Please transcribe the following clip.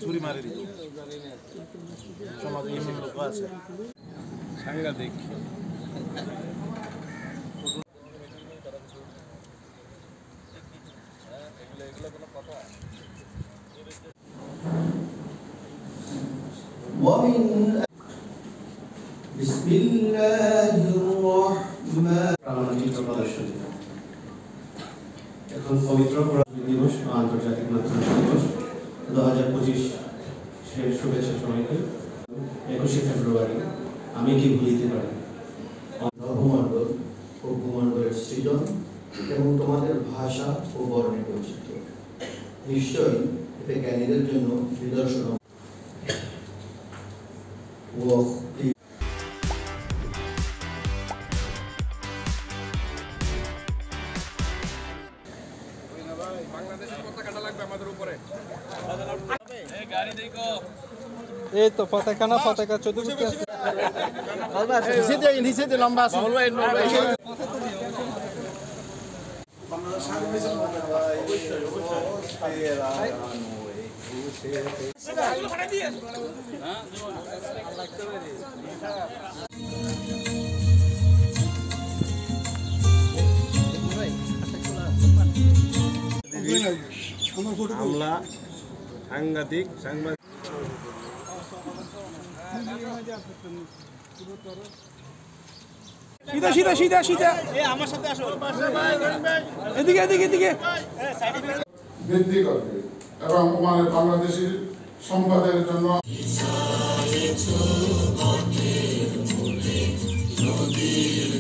ছুরি মারি দিত সমাজে এমন লোক আছে সাংঘাতিক এখন পবিত্র দিবস আন্তর্জাতিক মাতৃভাষা দিবস 2025 শুভেচ্ছা সবাইকে। 21 ফেব্রুয়ারি আমি কি ভুলিতে পারি নভমণ্ডল ও ভূমণ্ডলের সৃজন এবং তোমাদের ভাষা ও বর্ণের বৈচিত্র্য নিশ্চয়ই এতে জ্ঞানীদের জন্য নিদর্শন ও বাংলাদেশের পতাকাটা লাগবে আমাদের উপরে এই গাড়ি দেখো এই তো পতাকা না পতাকা চতুর্দিকে আছে নিচে দিয়ে লম্বা আছে বাবুল ভাই হামলা সাংঘাতিক সাংবাদিক সিধা সিধা সিধা সিধা আমার সাথে আসো এদিকে এদিকে এদিকে বৃদ্ধি করবে এবং মানে বাংলাদেশের সম্পদের জন্য নদীর